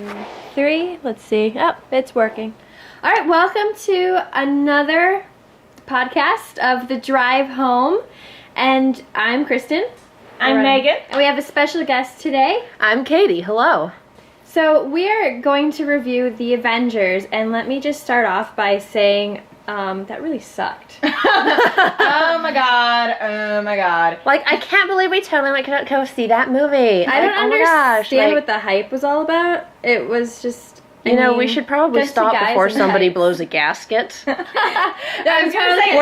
2, 3. Let's see. Oh, it's working. All right, welcome to another podcast of The Drive Home. And I'm Kristen. I'm Megan. And we have a special guest today. I'm Katie. Hello. So we are going to review The Avengers, and let me just start off by saying that really sucked. Oh my god. Like, I can't believe we totally went to go see that movie. I don't understand like, what the hype was all about. It was just... You know, we should probably stop before somebody blows a gasket. We're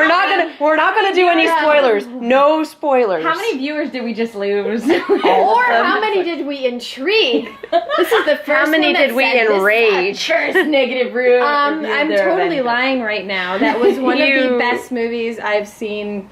not gonna do any spoilers. No spoilers. How many viewers did we just lose? Or how many did we intrigue? This is the first How many one that did we said enrage? First negative review. I'm totally lying right now. That was one of the best movies I've seen.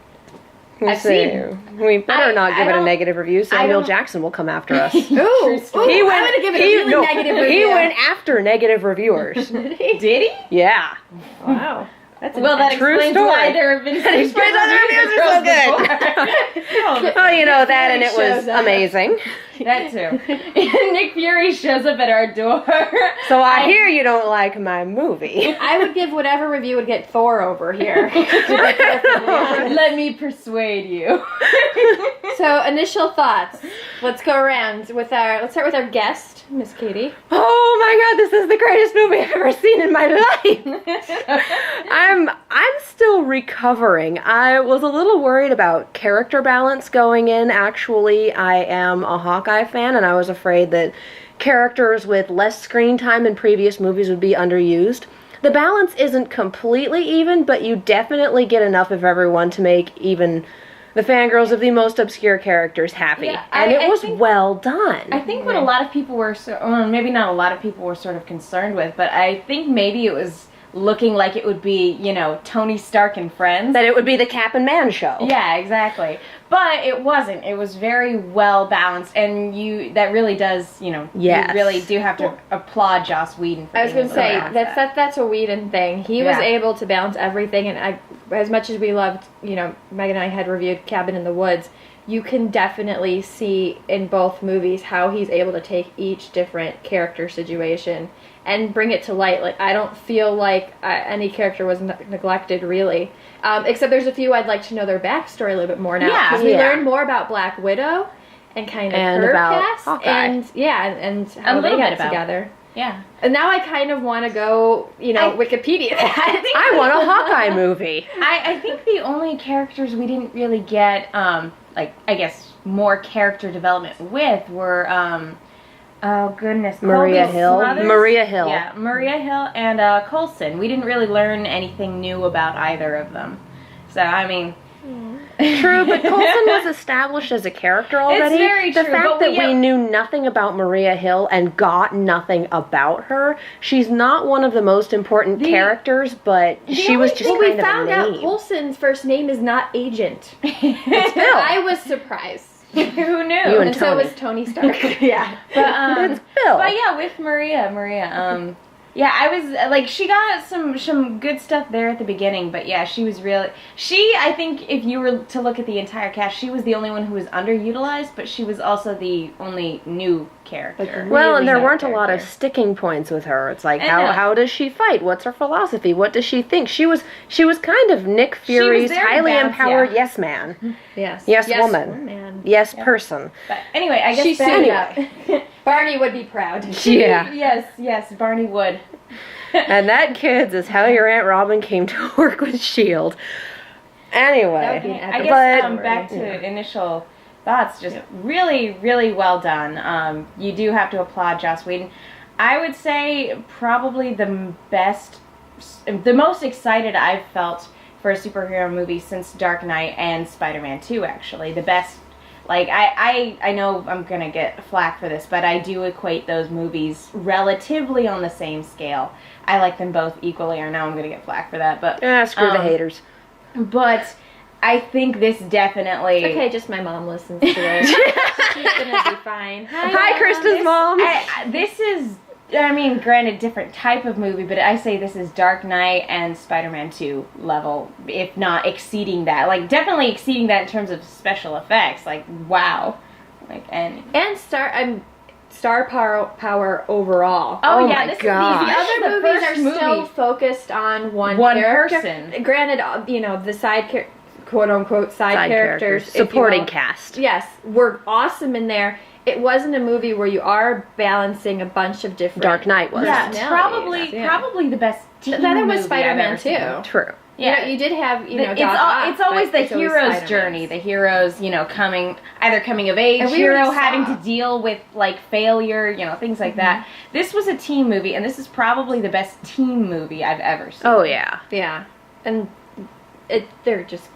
I've seen. We better not give it a negative review. Samuel Jackson will come after us. Ooh, He went. I'm gonna give it a really negative review. He went after negative reviewers. Did he? Did he? Yeah. Wow. That's That true explains story. why there have been That explains why the reviews are so good. Well, you know that, and it was amazing. That too. Nick Fury shows up at our door. So I hear you don't like my movie. I would give whatever review would get Thor over here. Let me persuade you. So, initial thoughts. Let's go around with let's start with our guest, Miss Katie. Oh my god, this is the greatest movie I've ever seen in my life. I'm still recovering. I was a little worried about character balance going in. Actually, I am a Hawkeye fan, and I was afraid that characters with less screen time in previous movies would be underused. The balance isn't completely even, but you definitely get enough of everyone to make even the fangirls of the most obscure characters happy. Yeah, and it was think, well done. I think what a lot of people were, maybe not a lot of people were sort of concerned with, but I think maybe it was looking like it would be, Tony Stark and Friends. That it would be the Cap and Man show. Yeah, exactly. But it wasn't. It was very well balanced, and that really does, Yes. you really do have to applaud Joss Whedon for I was going to say, that. that's a Whedon thing. He was able to balance everything, and as much as we loved, Megan and I had reviewed Cabin in the Woods, you can definitely see in both movies how he's able to take each different character situation and bring it to light. Like, I don't feel like any character was neglected, really. Except there's a few I'd like to know their backstory a little bit more now. Yeah. Because we learned more about Black Widow and kind of her about past. Hawkeye. And how they got together. Yeah. And now I kind of want to go, Wikipedia that. I want a Hawkeye movie. I think the only characters we didn't really get, more character development with were, Maria Colby's Hill. mothers. Maria Hill. Yeah, Maria Hill and Coulson. We didn't really learn anything new about either of them. So, I mean... True, but Coulson was established as a character already. It's very the true, fact but that we knew nothing about Maria Hill and got nothing about her, she's not one of the most important characters, but she was just kind of a name. We found out Coulson's first name is not Agent. It's Bill. I was surprised. Who knew? You and so was Tony Stark. Yeah. But, it's Bill. But yeah, with Maria, yeah, I was, she got some good stuff there at the beginning, but yeah, she was really, I think if you were to look at the entire cast, she was the only one who was underutilized, but she was also the only new character. Well, and there weren't a lot of sticking points with her. It's like, how does she fight? What's her philosophy? What does she think? She was kind of Nick Fury's highly empowered yes man. Yes Woman. Yes person. But anyway, I guess she suited up. Barney would be proud. Yeah. Yes, Barney would. And that, kids, is how your Aunt Robin came to work with S.H.I.E.L.D. Anyway. I guess back to initial thoughts, just really, really well done. You do have to applaud Joss Whedon. I would say probably the most excited I've felt for a superhero movie since Dark Knight and Spider-Man 2, actually. The best, I know I'm going to get flack for this, but I do equate those movies relatively on the same scale. I like them both equally, or now I'm going to get flack for that, but... Screw the haters. But I think this definitely... It's okay, just my mom listens to this. She's gonna be fine. Hi, Kristen's mom. This is, granted, different type of movie, but I say this is Dark Knight and Spider-Man 2 level, if not exceeding that. Like, definitely exceeding that in terms of special effects. Like, wow. Like, and star power overall. Oh yeah, my this gosh. The is other the movies first are still movie. focused on one person. Granted, the side quote unquote side characters, if you supporting will, cast. yes, were awesome in there. It wasn't a movie where you are balancing a bunch of different. Dark Knight was. Yeah, personalities. probably the best team Then it was movie Spider-Man I've ever seen. too. True. Yeah, you did have it's always the hero's Spider-Man's. journey. The hero's coming of age, And we hero already having saw. to deal with like failure, things like that. This was a team movie, and this is probably the best team movie I've ever seen. Oh yeah. Yeah, and they're just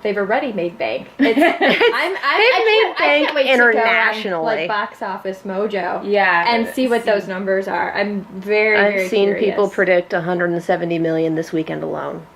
they've already made bank. I can't wait internationally. to go on, Box Office Mojo. Yeah, and see what those numbers are. I'm very I've seen curious. people predict 170 million this weekend alone.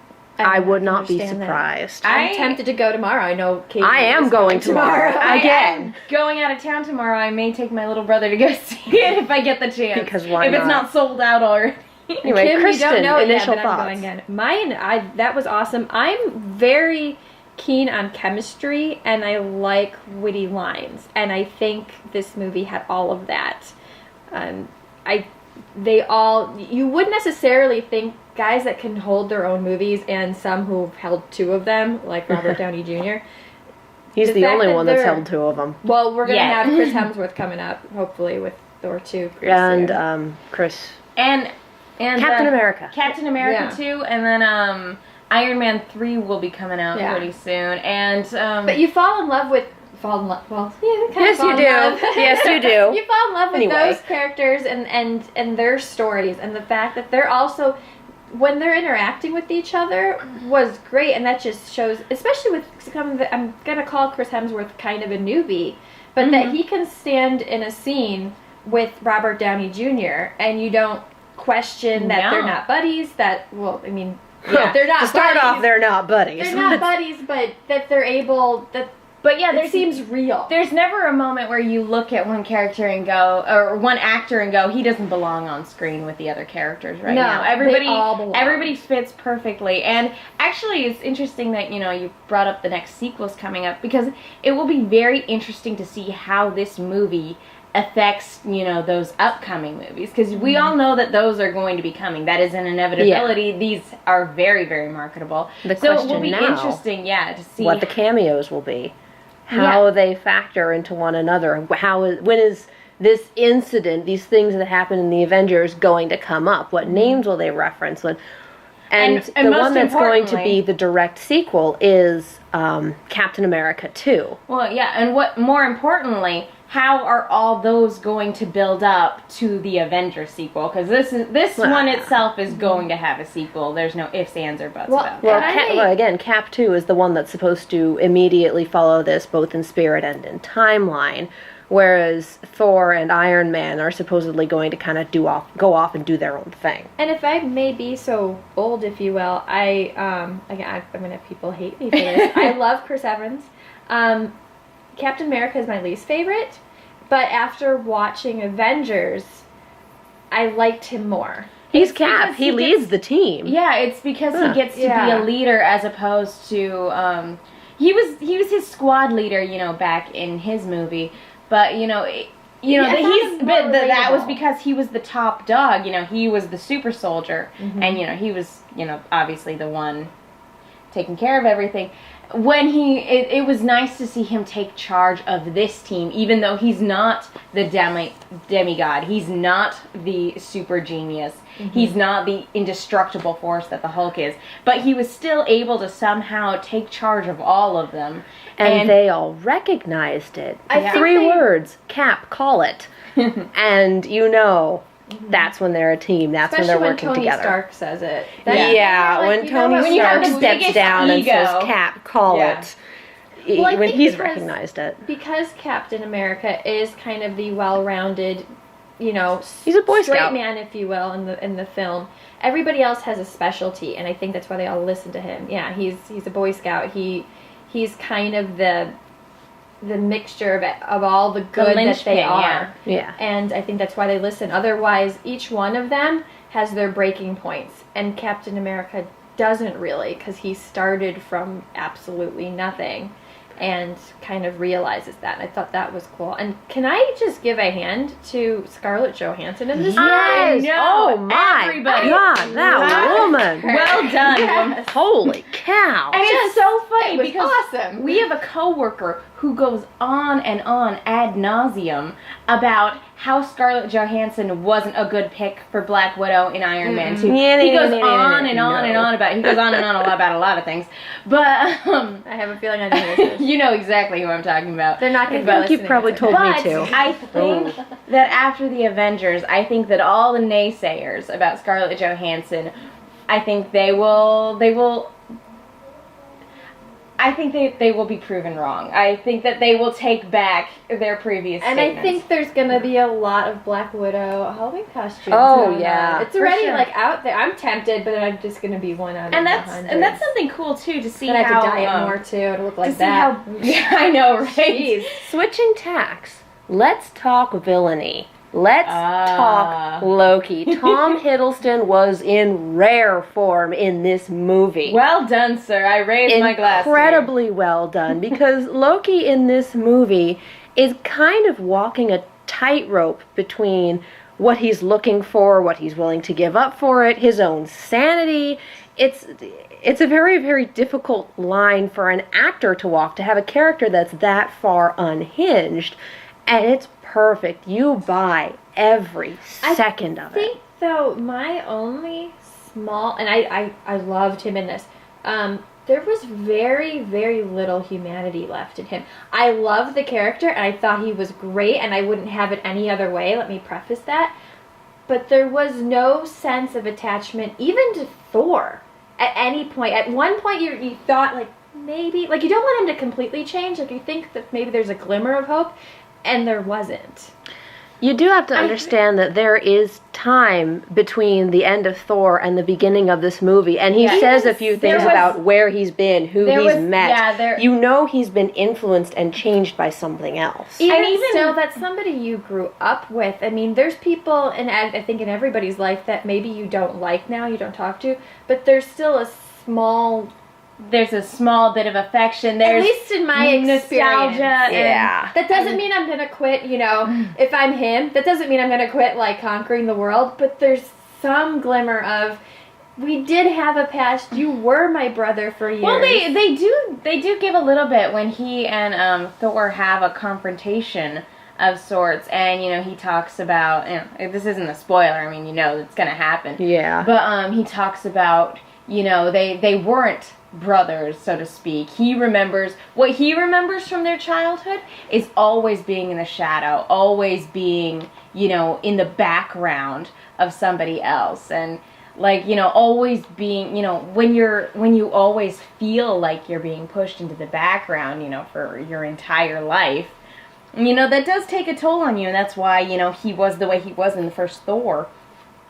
I would not be understand that. surprised. I'm tempted to go tomorrow. I know Kate. I am is going tomorrow. I'm Again. going out of town tomorrow. I may take my little brother to go see it if I get the chance. Because why if it's not sold out already. Anyway, Kim, Kristen, you don't know initial yet, but thoughts. I'm going again. Mine, that was awesome. I'm very keen on chemistry, and I like witty lines, and I think this movie had all of that. You wouldn't necessarily think guys that can hold their own movies, and some who've held two of them, like Robert Downey Jr. He's the fact only that one that's they're- held two of them. Well, we're gonna Yeah. have Chris Hemsworth coming up, hopefully with Thor 2. And Chris. And Captain America. Captain America Yeah. 2, and then Iron Man 3 will be coming out Yeah. pretty soon. And But you fall in love with well, yeah, kind Yes, of you do. Yes, you do. You fall in love with Anyway. those characters and their stories, and the fact that they're also, when they're interacting with each other, was great, and that just shows, especially with I'm gonna call Chris Hemsworth kind of a newbie, but that he can stand in a scene with Robert Downey Jr. and you don't question that they're not buddies. That Yeah. they're not. To start buddies. off, they're not buddies. They're not buddies, but that they're able. But yeah, It seems real. There's never a moment where you look at one character and go, or one actor and go, he doesn't belong on screen with the other characters right No, now. they all belong. Everybody fits perfectly. And actually, it's interesting that you brought up the next sequels coming up, because it will be very interesting to see how this movie affects those upcoming movies, because we all know that those are going to be coming. That is an inevitability. These are very, very marketable. The So it will question be now, interesting, to see what the cameos will be, how they factor into one another, when is this incident, these things that happen in the Avengers, going to come up? What names will they reference? And the most one that's going to importantly- be the direct sequel is Captain America 2. Well, yeah, and what more importantly, how are all those going to build up to the Avengers sequel? Because this one itself is going to have a sequel. There's no ifs, ands, or buts about Well, that. again, Cap 2 is the one that's supposed to immediately follow this, both in spirit and in timeline, whereas Thor and Iron Man are supposedly going to kind of go off and do their own thing. And if I may be so bold, if you will, I'm gonna have people hate me for this. I love Chris Evans. Captain America is my least favorite, but after watching Avengers, I liked him more. He's It's Cap. because He he leads gets- the team. Yeah, it's because he gets to be Yeah. a leader as opposed to he was his squad leader, back in his movie, but that was because he was the top dog. He was the super soldier, and he was obviously the one taking care of everything. When it was nice to see him take charge of this team, even though he's not the demigod, he's not the super genius, he's not the indestructible force that the Hulk is, but he was still able to somehow take charge of all of them. And they all recognized it. I think 3 they- words. Cap, call it. And that's when they're a team. That's Especially when they're when working Tony together. Stark says it. When Tony When you have Stark the steps biggest down and ego. says, Cap, call Yeah. it. Well, I when think he's because- recognized it. Because Captain America is kind of the well-rounded, He's a Boy straight Scout. man, if you will, in the film. Everybody else has a specialty, and I think that's why they all listen to him. Yeah, he's a Boy Scout. He's kind of the mixture of all the good that linchpin, they are. Yeah. And I think that's why they listen. Otherwise, each one of them has their breaking points, and Captain America doesn't really, because he started from absolutely nothing. and kind of realizes that. And I thought that was cool. And can I just give a hand to Scarlett Johansson in this movie? Yes! know, Oh my everybody. God, that woman! Well done, woman. Yes. Holy cow! And it's so funny It was because awesome. we have a coworker who goes on and on ad nauseum about how Scarlett Johansson wasn't a good pick for Black Widow in Iron Man 2. He goes on and on and on about. He goes on and on about a lot of things, but I have a feeling I know this. you know exactly who I'm talking about. They're not going to I be think you've listening. probably It's told okay. me But too. I think that after the Avengers, I think that all the naysayers about Scarlett Johansson, I think they will I think they will be proven wrong. I think that they will take back their previous And statements. I think there's gonna be a lot of Black Widow Halloween costumes. Oh, going on. yeah. It's For already sure. like out there. I'm tempted, but I'm just gonna be one out of and the that's hundreds. and that's something cool too to see Then I how have to diet more too to look like to see that. how yeah, I know, right? Jeez. Switching tacks. Let's talk villainy. Let's talk Loki. Tom Hiddleston was in rare form in this movie. Well done, sir. I raised my glass. to you. Incredibly well done, because Loki in this movie is kind of walking a tightrope between what he's looking for, what he's willing to give up for it, his own sanity. It's a very, very difficult line for an actor to walk, to have a character that's that far unhinged, and it's perfect. You buy every second of I it. think though my only small, and I loved him in this. There was very, very little humanity left in him. I love the character, and I thought he was great, and I wouldn't have it any other way. Let me preface that. But there was no sense of attachment, even to Thor, at any point. At one point, you thought, like, maybe, like, you don't want him to completely change. Like, you think that maybe there's a glimmer of hope, and there wasn't. You do have to understand that there is time between the end of Thor and the beginning of this movie, and he Yeah. says a few things was- about where he's been, who there he's was- met. yeah, there- You know he's been influenced and changed by something else. Even still, that's somebody you grew up with. I mean, there's people, and I think in everybody's life, that maybe you don't like now, you don't talk to, but there's still a small, There's a small bit of affection. There's at least in my experience. nostalgia. And Yeah. That doesn't mean I'm gonna quit, if I'm him. That doesn't mean I'm gonna quit, like, conquering the world, but there's some glimmer of, we did have a past, you were my brother for years. Well, they do give a little bit when he and Thor have a confrontation of sorts, and he talks about, this isn't a spoiler. I mean, it's gonna happen. Yeah. But he talks about they weren't brothers, so to speak. What he remembers from their childhood is always being in the shadow, always being in the background of somebody else, and always being when you always feel like you're being pushed into the background for your entire life, that does take a toll on you, and that's why he was the way he was in the first Thor.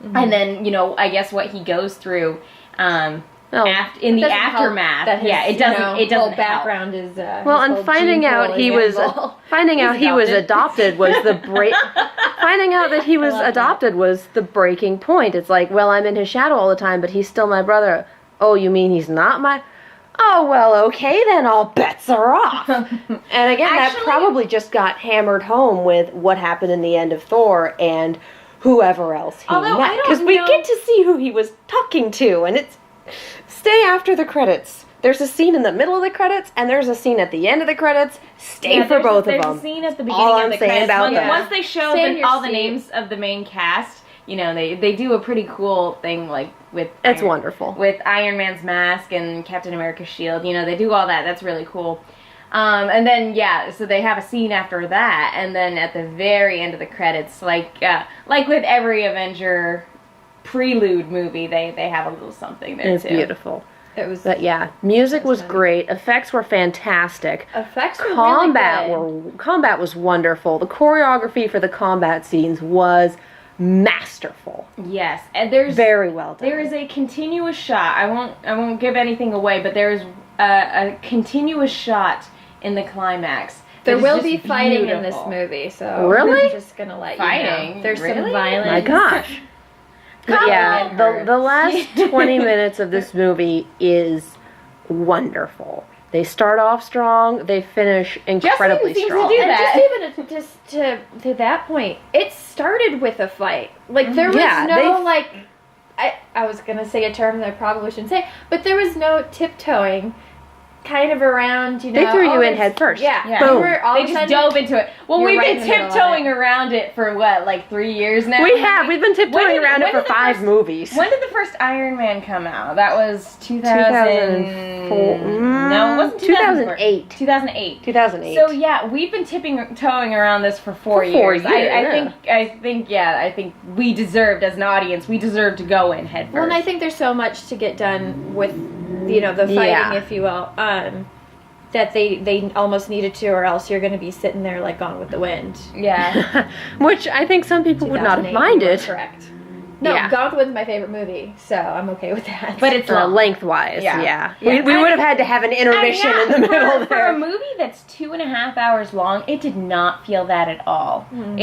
Mm-hmm. And then I guess what he goes through in the aftermath. That his, it doesn't whole help. background is Well, and finding out he was adopted was finding out that he was adopted was the breaking point. It's like, well, I'm in his shadow all the time, but he's still my brother. Oh, you mean he's not my? Oh, well, okay, then all bets are off. And again, that probably just got hammered home with what happened in the end of Thor and whoever else he met. Because we get to see who he was talking to, and it's stay after the credits. There's a scene in the middle of the credits, and there's a scene at the end of the credits. Stay for both of them. There's a scene at the beginning all of the I'm saying credits. about them. Once they show all the names of the main cast, they do a pretty cool thing, like with it's wonderful. With Iron Man's mask and Captain America's shield. They do all that. That's really cool. And then so they have a scene after that, and then at the very end of the credits, like with every Avenger prelude movie, they have a little something there. It's beautiful. It was, but yeah, music was great. Effects were fantastic. Effects were combat really good. Combat was wonderful. The choreography for the combat scenes was masterful. Yes, and there's very well done. There is a continuous shot. I won't give anything away, but there is a continuous shot in the climax. There will be fighting in this movie, so really, I'm just gonna let you know. There's some violence. My gosh. But yeah, the last 20 minutes of this movie is wonderful. They start off strong. They finish incredibly seems to strong. do And that. just to that point, it started with a fight. Like there was Yeah, no like, I was gonna say a term that I probably shouldn't say, but there was no tiptoeing, kind of around. You know, They threw you in this- head first. Yeah, Yeah. we Boom. were all They of a just sudden- dove into it. Well, You're we've right been in the middle of tiptoeing it. around it for what, like 3 years now? We have. We've been tiptoeing When did- around when it for did the 5 first- movies. When did the first Iron Man come out? That was 2004. 2004. No, it wasn't 2008. 2008. 2008. So yeah, we've been toeing around this for 4 For 4 years. years, I think we deserved, as an audience, we deserved to go in head first. Well, and I think there's so much to get done with, you know, the fighting, Yeah. if you will, that they almost needed to, or else you're going to be sitting there like Gone with the Wind. Yeah. Which I think some people would not have 2008, you were minded. Correct. No, Yeah. Gone with the Wind's my favorite movie, so I'm okay with that. But it's long. Lengthwise, Yeah. yeah. Yeah. We would have had to have an intermission in the middle for there. a movie that's 2.5 hours long, it did not feel that at all. Hmm.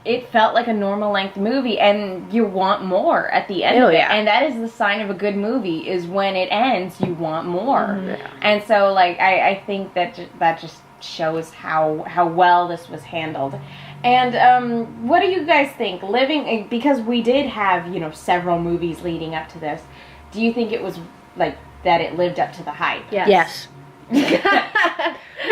It felt like a normal length movie, and you want more at the end of it. Yeah. And that is the sign of a good movie, is when it ends, you want more. Mm-hmm. And so, like, I think that just shows how well this was handled. And what do you guys think? Because we did have, you know, several movies leading up to this. Do you think it was like that? It lived up to the hype. yes. Yes.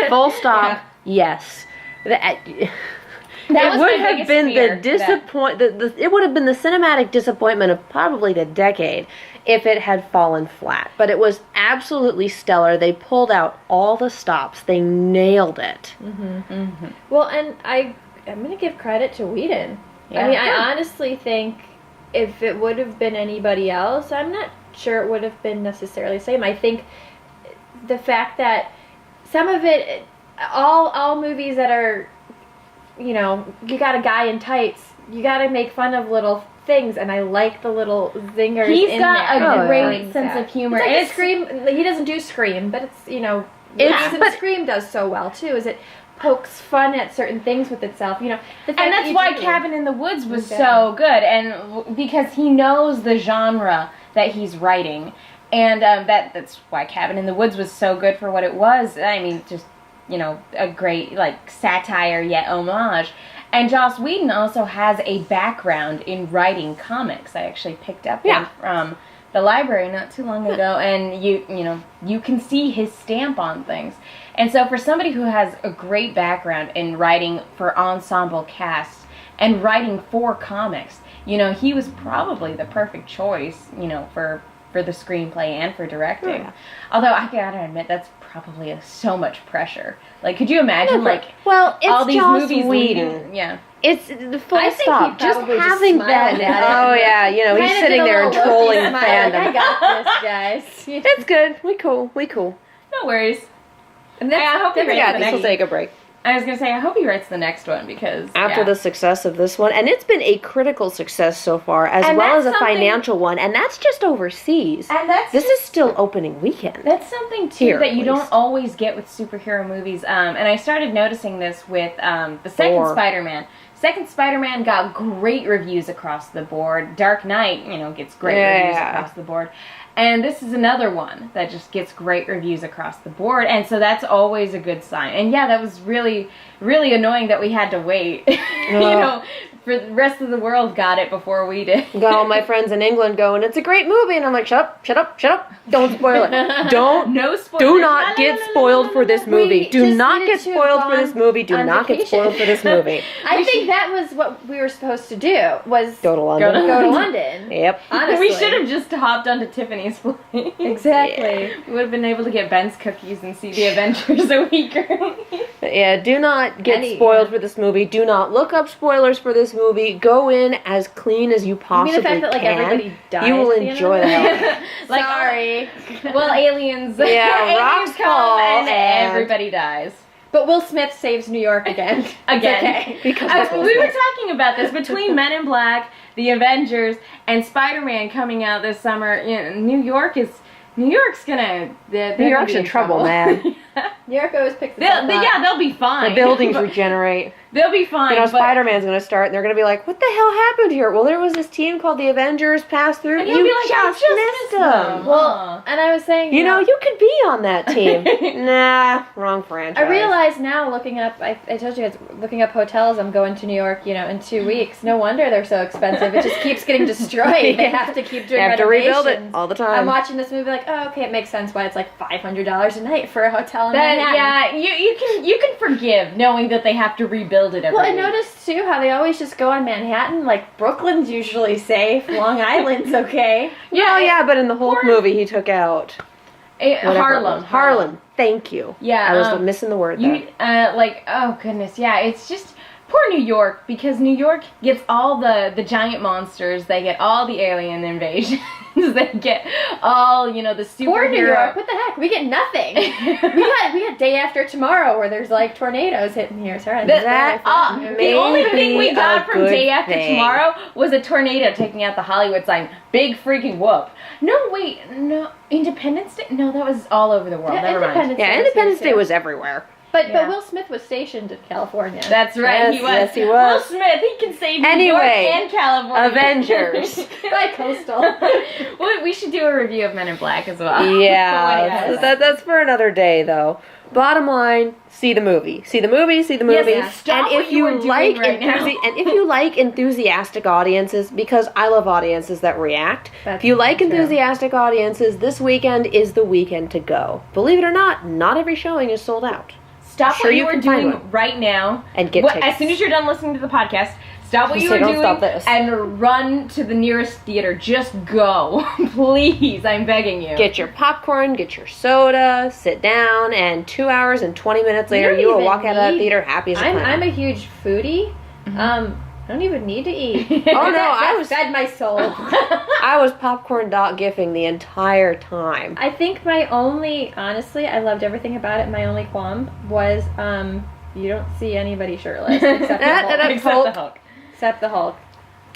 Full stop. Yes. That It was would my have biggest been fear, the disappoint. It would have been the cinematic disappointment of probably the decade if it had fallen flat. But it was absolutely stellar. They pulled out all the stops. They nailed it. Well, and I'm going to give credit to Whedon. Yeah. I mean, I honestly think if it would have been anybody else, I'm not sure it would have been necessarily the same. I think the fact that some of it, all movies that are, you know, you got a guy in tights, you got to make fun of little things, and I like the little zingers. He's in got there. a Oh, great yeah. sense of humor. It's like It's- Scream. He doesn't do Scream, but it's, you know, It's- the but- Scream does so well too. Is it pokes fun at certain things with itself, you know. The fact And that that's you why do- Cabin in the Woods was Exactly. so good, and because he knows the genre that he's writing, and that's why Cabin in the Woods was so good for what it was. I mean, just, you know, a great, like, satire yet homage. And Joss Whedon also has a background in writing comics. I actually picked up Yeah. him from the library not too long ago, and you know, you can see his stamp on things. And so for somebody who has a great background in writing for ensemble casts and writing for comics, you know, he was probably the perfect choice, you know, for the screenplay and for directing. Yeah. Although I gotta admit, that's probably so much pressure. Like, could you imagine, like, well, it's all these Joss movies Whedon. leading? Yeah. It's the full I think he stop. Just probably just having smiled that. at it. Oh yeah, you know, he's Kinda sitting did a there and little trolling Loki the smile, like, I fandom. got this, guys. It's good. We cool. No worries. And I hope he that's writes Yeah, the this will next. take a break. I was gonna say, I hope he writes the next one, because After yeah. the success of this one, and it's been a critical success so far, as And well as that's a something- financial one, and that's just overseas. And that's This is still opening weekend. That's something too Here, that at you don't least. always get with superhero movies. And I started noticing this with the second Thor. Spider-Man. Second Spider-Man got great reviews across the board. Dark Knight, you know, gets great reviews Yeah. across the board. And this is another one that just gets great reviews across the board. And so that's always a good sign. And yeah, that was really, really annoying that we had to wait. You know, for the rest of the world got it before we did. Got all my friends in England going, it's a great movie, and I'm like, shut up, don't spoil it. Don't, No spoilers. do not get spoiled for this movie. We Do just not needed get to have spoiled for gone this movie. Do on not get vacation. spoiled for this movie. I think that was what we were supposed to do, was Go to London. go to London. Yep. Honestly. We should have just hopped onto Tiffany's flight. Exactly. We would have been able to get Ben's cookies and see the Avengers a week early. Yeah, do not get Any- spoiled for this movie. Do not look up spoilers for this movie. Go in as clean as you You possibly mean the fact that like can. everybody dies? You will at the end of enjoy it? the hell out of it. Like, Sorry. well, aliens. Yeah, aliens rocks come fall and and- everybody dies. But Will Smith saves New York again. Again. It's okay. Because that's Will We were Smith. talking about this between Men in Black, the Avengers, and Spider-Man coming out this summer. You know, New York's gonna. New York's in trouble, man. New York always picks itself up. Yeah, they'll be fine. The buildings regenerate. They'll be fine. You know, Spider-Man's going to start, and they're going to be like, what the hell happened here? Well, there was this team called the Avengers pass through. And You you'll be like, just missed them. Well, and I was saying, You know, you could be on that team. Nah, wrong franchise. I realize now, looking up, I told you guys, looking up hotels, I'm going to New York, in 2 weeks. No wonder they're so expensive. It just keeps getting destroyed. They have to keep doing They have to renovations. rebuild it all the time. I'm watching this movie like, oh, okay, it makes sense why it's like $500 a night for a hotel in Manhattan. Yeah, you can forgive knowing that they have to rebuild it every Well, I week. noticed, too, how they always just go on Manhattan. Like, Brooklyn's usually safe. Long Island's okay. Yeah, but in the Hulk movie he took out Harlem. Harlem. Thank you. Yeah, I was missing the word there. Oh goodness, yeah, it's just poor New York, because New York gets all the giant monsters, they get all the alien invasions, they get all, the superhero. Poor New York, what the heck? We get nothing. we got Day After Tomorrow where there's like tornadoes hitting here. Sorry, The only thing we got from good Day After thing. Tomorrow was a tornado taking out the Hollywood sign. Big freaking whoop. No, wait, no, Independence Day? No, that was all over the world. Yeah, Never mind. Independence Day was everywhere. But Yeah. Will Smith was stationed in California. That's right, Yes, he he was. was. Will Smith, he can save New Anyway, York and California. Avengers. By coastal. We should do a review of Men in Black as well. Yeah, that's for another day, though. Bottom line, see the movie. See the movie. See the movie. Yes, stop and what you are doing right now. and if you like enthusiastic audiences, because I love audiences that react. That's if you like true. enthusiastic audiences, this weekend is the weekend to go. Believe it or not every showing is sold out. Stop Sure what you you are can find doing one. right now. And get As tickets. soon as you're done listening to the podcast, stop what Just you say, are "Don't doing stop this." and run to the nearest theater. Just go. Please, I'm begging you. Get your popcorn, get your soda, sit down, and 2 hours and 20 minutes later, don't you will even walk out of that need- theater happy as a clam. I'm a huge foodie. I don't even need to eat. Oh, no, that I was- fed my soul. I was popcorn dot gifting the entire time. I think honestly, I loved everything about it. My only qualm was you don't see anybody shirtless except the Hulk. Except the Hulk.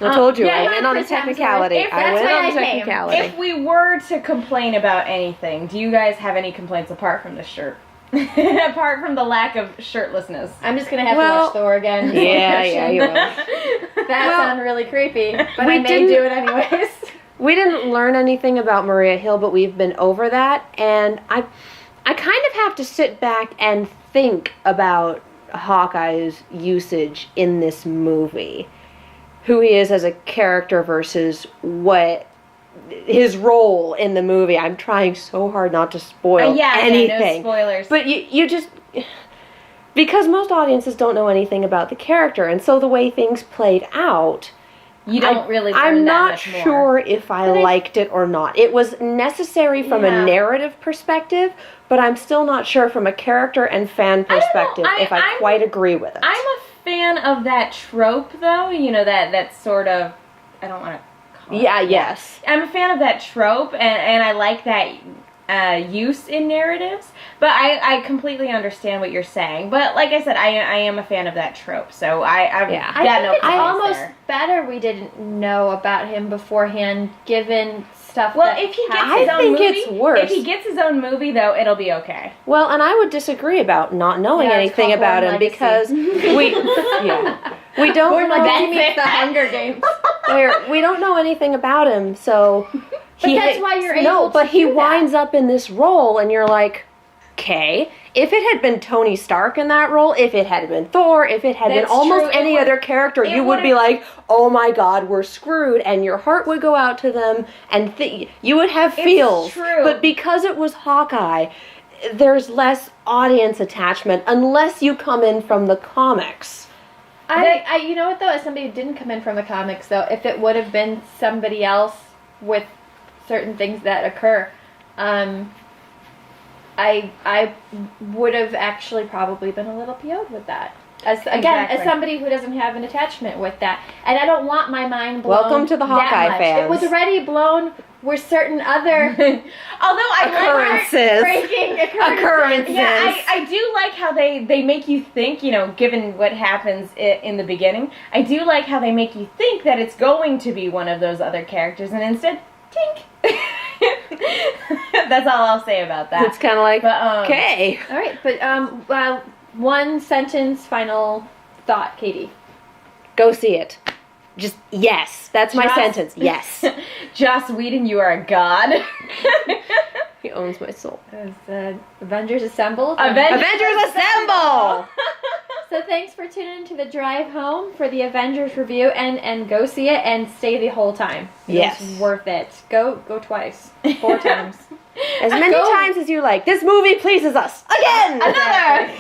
I told you, yeah, I come went on, on a Chris Hemsworth. technicality. If I that's went why on I a came. technicality. If we were to complain about anything, do you guys have any complaints apart from the shirt? Apart from the lack of shirtlessness. I'm just gonna have to Well, watch Thor again. Yeah, you will. That sounded really creepy, but we I may didn't- do it anyways. We didn't learn anything about Maria Hill, but we've been over that, and I kind of have to sit back and think about Hawkeye's usage in this movie. Who he is as a character versus what his role in the movie. I'm trying so hard not to spoil anything. no spoilers. But you just... Because most audiences don't know anything about the character, and so the way things played out... you don't really learn I'm that not much more. sure if I liked it or not. It was necessary from Yeah. a narrative perspective, but I'm still not sure from a character and fan perspective if I quite agree with it. I'm a fan of that trope, though. That sort of... I don't want to call it. Yeah, yes. I'm a fan of that trope, and I like that use in narratives. But I completely understand what you're saying. But like I said, I am a fan of that trope. So I've Yeah. I got think no it's complaints almost there. better we didn't know about him beforehand, given stuff. Well, that if he gets happened. his I own think movie, it's worse. if he gets his own movie, though, it'll be okay. Well, and I would disagree about not knowing Yeah, it's anything called about Born him Legacy. because we don't Born know, Legacy meets the Hunger Games. we don't know anything about him, so that's why you're no, able to but he do that. winds up in this role, and you're like, okay. If it had been Tony Stark in that role, if it had been Thor, if it had been That's almost true. It any would- other character, it you would be would've- like, oh my god, we're screwed, and your heart would go out to them, and you would have feels. true. But because it was Hawkeye, there's less audience attachment unless you come in from the comics. I you know what though, as somebody who didn't come in from the comics though, if it would have been somebody else with certain things that occur, I would have actually probably been a little PO'd with that. As Exactly. somebody who doesn't have an attachment with that, and I don't want my mind blown. Welcome to the that Hawkeye much. fans. It was already blown with certain other Although I Occurrences. breaking Occurrences. Yeah, I do like how they make you think, given what happens in the beginning, I do like how they make you think that it's going to be one of those other characters, and instead, tink. That's all I'll say about that. It's kind of like, But, okay. All right, but one sentence final thought, Katie. Go see it. Just, yes. That's my Joss- sentence. Yes. Joss Whedon, you are a god. He owns my soul. Avengers Assemble. Avengers Assemble! So thanks for tuning in to the drive home for the Avengers review, and go see it and stay the whole time. Yes. It's worth it. Go twice. 4 times. As many times as you like. This movie pleases us. Again! Another!